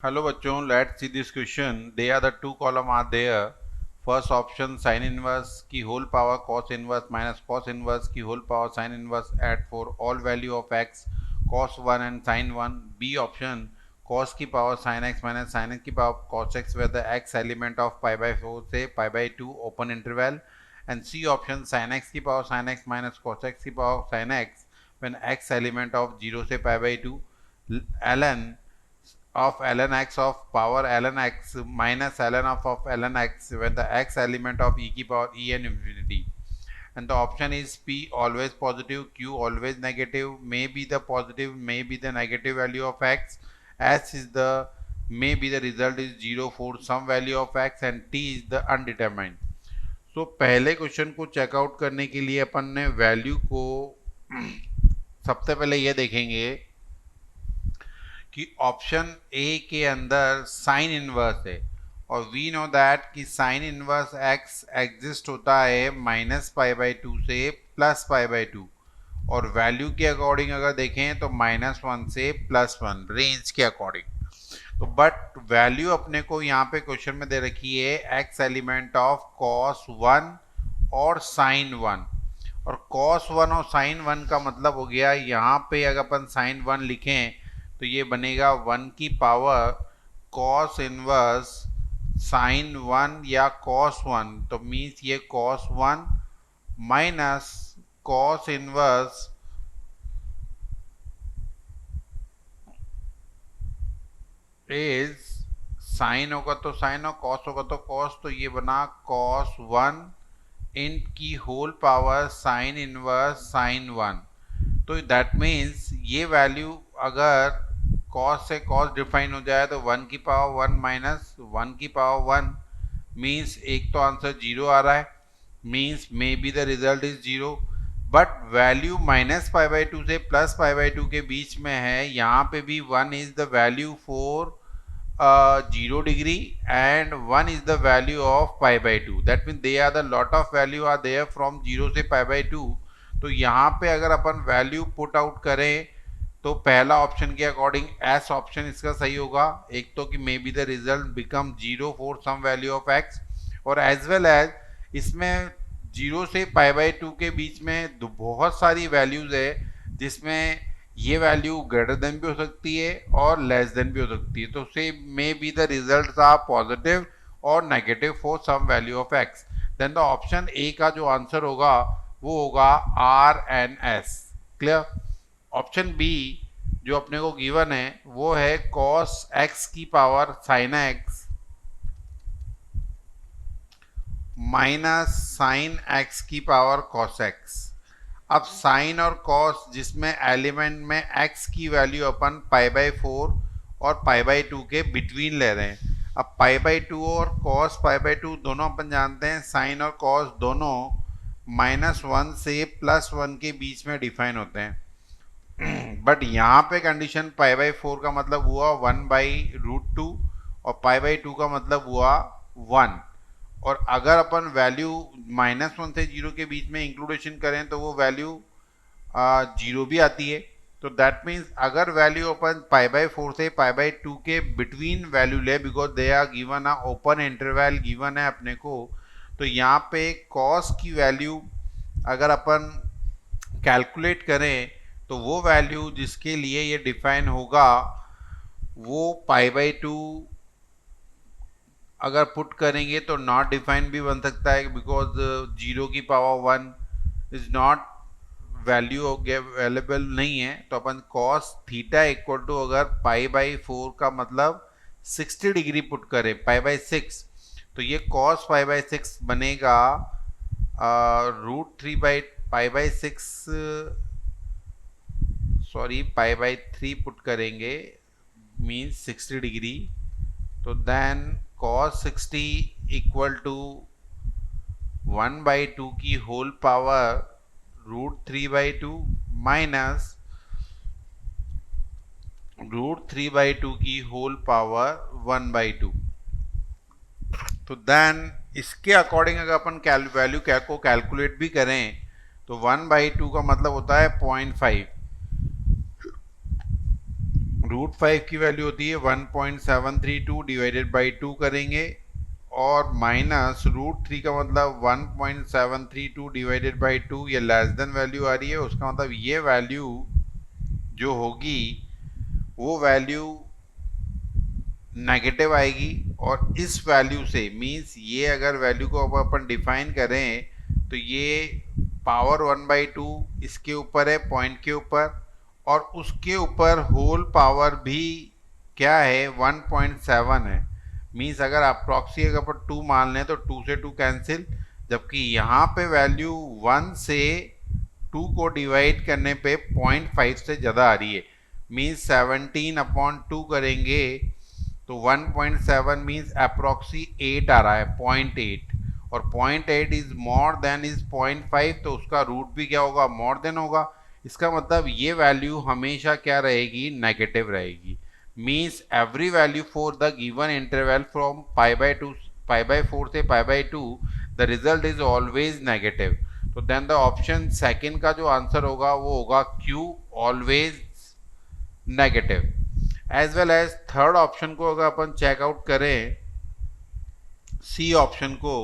Hello बच्चों, let's see this question. They are the two column are there. First option sin inverse की whole power cos inverse minus cos inverse की whole power sin inverse at for all value of x cos 1 and sin 1. B option cos की power sin x minus sin x की power cos x where the x element of pi by 4 से pi by 2 open interval. And C option sin x की power sin x minus cos x की power sin x when x element of 0 से pi by 2 ln of ln x of power ln x minus ln of ln x when the x element of e की power e n infinity. And the option is P always positive, Q always negative, may be the positive, may be the negative value of x, S is the may be the result is 0 for some value of x and T is the undetermined. So पहले question को checkout करने के लिए अपन ने value को सबसे पहले ये देखेंगे कि ऑप्शन ए के अंदर साइन इनवर्स है और वी नो दैट कि साइन इनवर्स एक्स एग्जिस्ट होता है माइनस पाई बाई टू से प्लस पाई बाई टू और वैल्यू के अकॉर्डिंग अगर देखें तो -1 से +1 रेंज के अकॉर्डिंग. तो बट वैल्यू अपने को यहाँ पे क्वेश्चन में दे रखी है एक्स एलिमेंट ऑफ कॉस 1 और साइन 1 और कॉस 1 और साइन 1 का मतलब हो गया यहाँ पे अगर अपन साइन 1 लिखें तो ये बनेगा 1 की पावर कॉस इनवर्स साइन 1 या कॉस 1 तो मीन्स ये cos 1 minus cos inverse is sine होगा तो साइन और कॉस होगा तो कॉस तो ये बना कॉस 1 इन की whole power sine inverse sine 1. तो दैट मीन्स ये वैल्यू अगर कॉस से कॉस डिफाइन हो जाए तो 1 की पावर 1 माइनस 1 की पावर 1 मीन्स एक तो आंसर 0 आ रहा है means may be the result is 0 but value minus pi by two से प्लस पाई बाई टू के बीच में है यहाँ पे भी 1 is the value for 0 degree and 1 is the value of pi by 2. That means they are the lot of value are there from 0 से pi by 2. तो यहाँ पे अगर अपन वैल्यू पुट आउट करें तो पहला ऑप्शन के अकॉर्डिंग एस ऑप्शन इसका सही होगा. एक तो कि may B the result become 0 for some value of x और एज वेल एज इसमें 0 से पाई बाई 2 के बीच में बहुत सारी वैल्यूज है जिसमें ये वैल्यू ग्रेटर देन भी हो सकती है और लेस देन भी हो सकती है. तो so may be the results are positive और negative for some value of X. Then the option A का जो आंसर होगा वो होगा R N S. Clear. Option B जो अपने को गिवन है वो है कॉस एक्स की power sine X minus sine X की पावर कॉस एक्स. अब साइन और कॉस जिसमें एलिमेंट में x की वैल्यू अपन पाई बाई 4 और पाई बाई 2 के बिटवीन ले रहे हैं. अब पाई बाई 2 और कॉस पाई बाई 2 दोनों अपन जानते हैं साइन और कॉस दोनों -1 से +1 के बीच में डिफाइन होते हैं. बट यहाँ पे कंडीशन पाई बाई 4 का मतलब हुआ 1/√2 और पाई बाई 2 का मतलब हुआ 1 और अगर अपन वैल्यू -1 से 0 के बीच में इंक्लूडेशन करें तो वो वैल्यू 0 भी आती है. तो दैट मीन्स अगर वैल्यू अपन पाई बाई 4 से पाई बाई 2 के बिटवीन वैल्यू ले because they are given a open interval given है अपने को तो यहाँ पे कॉस की वैल्यू अगर अपन कैलकुलेट करें तो वो वैल्यू जिसके लिए ये डिफाइन होगा वो पाई बाई 2 अगर पुट करेंगे तो नॉट डिफाइन भी बन सकता है बिकॉज 0 की power 1 is not value available नहीं है. तो अपन कॉस थीटा इक्वल टू अगर पाई बाई 4 का मतलब 60 डिग्री पुट करें पाई बाई 6 तो ये कॉस पाई बाई 6 बनेगा √3 by pi by 6 sorry pi by 3 put करेंगे मीन्स 60 डिग्री. तो देन cos 60 इक्वल टू 1/2 की होल पावर √3/2 माइनस √3/2 की होल पावर 1/2. तो देन इसके अकॉर्डिंग अगर अपन वैल्यू को कैलकुलेट भी करें तो 1/2 का मतलब होता है 0.5 रूट 5 की वैल्यू होती है 1.732 डिवाइडेड बाई 2 करेंगे, और माइनस रूट 3 का मतलब 1.732 डिवाइडेड बाई 2, ये लेस देन वैल्यू आ रही है, उसका मतलब ये वैल्यू जो होगी वो वैल्यू नेगेटिव आएगी। और इस वैल्यू से मीन्स ये अगर वैल्यू को अपन डिफाइन करें तो ये पावर 1/2 इसके ऊपर है, पॉइंट के ऊपर, और उसके ऊपर होल पावर भी क्या है 1.7 है। मीन्स अगर अप्रॉक्सी अगर अपन 2 मान लें तो 2 से 2 कैंसिल, जबकि यहाँ पे वैल्यू 1 से 2 को डिवाइड करने पे 0.5 से ज़्यादा आ रही है। मीन्स 17/2 करेंगे तो 1.7 मीन्स अप्रॉक्सी 8 आ रहा है, 0.8, और 0.8 इज मोर देन इज 0.5, तो उसका रूट भी क्या होगा, मोर देन होगा। इसका मतलब ये वैल्यू हमेशा क्या रहेगी, नेगेटिव रहेगी। Means every value for the given interval from π/4 से π/2 the result is always negative. तो देन द ऑप्शन सेकंड का जो आंसर होगा वो होगा Q, always negative. As well as third option को अगर अपन चेकआउट करें, सी ऑप्शन को,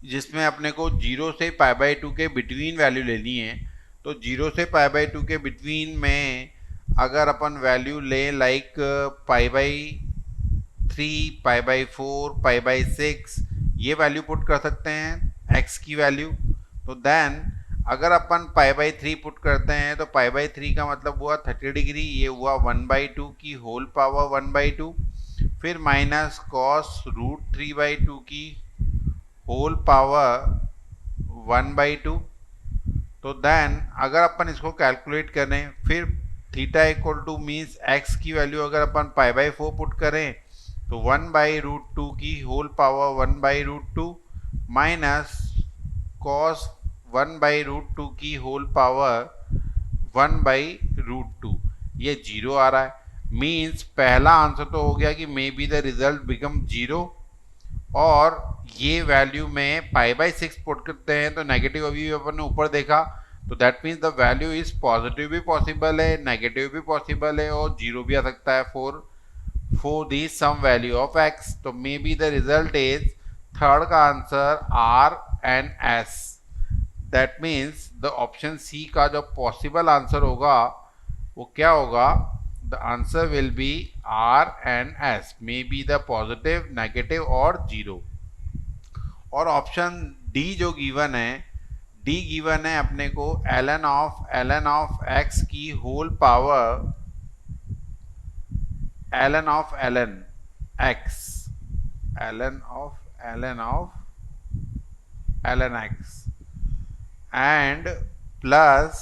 जिसमें अपने को 0 से π/2 के बिटवीन वैल्यू लेनी है, तो 0 से π/2 के बिटवीन में अगर अपन वैल्यू लें लाइक π/3, π/4, π/6, ये वैल्यू पुट कर सकते हैं x की वैल्यू। तो देन अगर अपन π/3 पुट करते हैं तो π/3 का मतलब हुआ 30 डिग्री, ये हुआ 1/2 की होल पावर 1/2, फिर माइनस कॉस रूट 3/2 की होल पावर 1/2। तो देन अगर अपन इसको कैलकुलेट करें, फिर theta equal two means x की वैल्यू अगर अपन π/4 पुट करें तो 1/√2 की होल पावर 1/√2 माइनस कॉस 1/√2 की होल पावर 1/√2, ये जीरो आ रहा है। मीन्स पहला आंसर तो हो गया कि may B the result become zero, और ये वैल्यू में π/6 पुट करते हैं तो नेगेटिव अभी अपन ने ऊपर देखा, तो that means the value is positive भी पॉसिबल है, नेगेटिव भी पॉसिबल है, और जीरो भी आ सकता है for the some value of x। तो may B the result is third का answer R and S. That means the option C का जो पॉसिबल आंसर होगा वो क्या होगा, the answer will be R and S, may B the positive, negative और zero. और ऑप्शन डी जो गिवन है, डी गिवन है अपने को ln ऑफ x की whole power ln of x, ln x and plus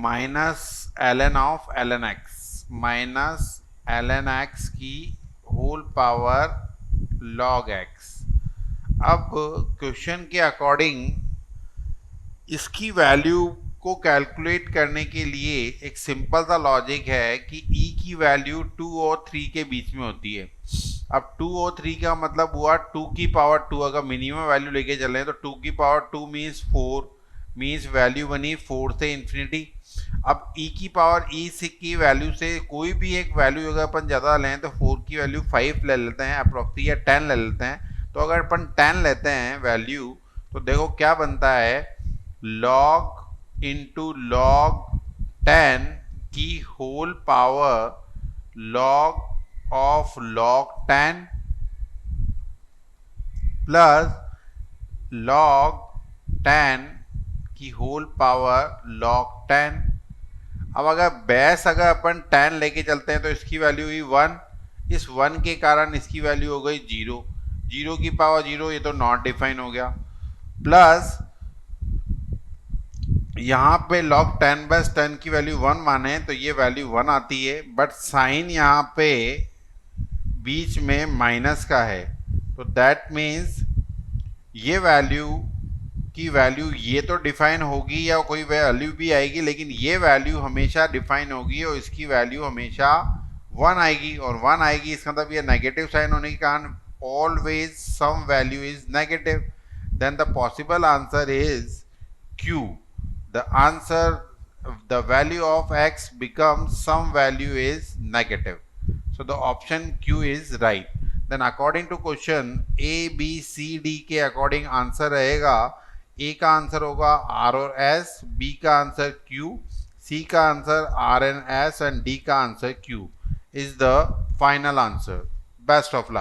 minus ln of x minus ln x की whole power log x। अब क्वेश्चन के अकॉर्डिंग इसकी वैल्यू को कैलकुलेट करने के लिए एक सिंपल सा लॉजिक है कि e की वैल्यू 2 और 3 के बीच में होती है। अब 2 और 3 का मतलब हुआ 2 की पावर 2, अगर मिनिमम वैल्यू लेके चलें तो 2 की पावर 2 मीन्स 4, मीन्स वैल्यू बनी 4 से इन्फिनिटी। अब e की पावर e से की वैल्यू से कोई भी एक वैल्यू अगर अपन ज़्यादा लें तो 4 की वैल्यू 5 ले लेते हैं अप्रॉक्सी, या 10 ले लेते हैं। तो अगर अपन 10 लेते हैं वैल्यू तो देखो क्या बनता है, log इंटू log 10 की whole power log of log 10 plus log 10 की होल पावर log 10। अब अगर बेस अगर अपन 10 लेके चलते हैं तो इसकी वैल्यू हुई 1, इस 1 के कारण इसकी वैल्यू हो गई 0, 0 की पावर 0, ये तो नॉट डिफाइन हो गया, प्लस यहाँ पे log 10/10 की वैल्यू 1 माने तो ये वैल्यू 1 आती है, बट साइन यहाँ पे बीच में माइनस का है, तो दैट मीन्स ये वैल्यू की वैल्यू ये तो डिफाइन होगी या कोई वैल्यू भी आएगी, लेकिन ये वैल्यू हमेशा डिफाइन होगी और इसकी वैल्यू हमेशा 1 आएगी, और 1 आएगी इसका मतलब ये नेगेटिव साइन होने के कारण always some value is negative. Then the possible answer is Q। The answer the value of x becomes some value is negative. So the option Q is right. Then according to question A, B, C, D के according answer रहेगा A का answer होगा R और S, B का answer Q, C का answer R and S and D का answer Q is the final answer. Best of luck.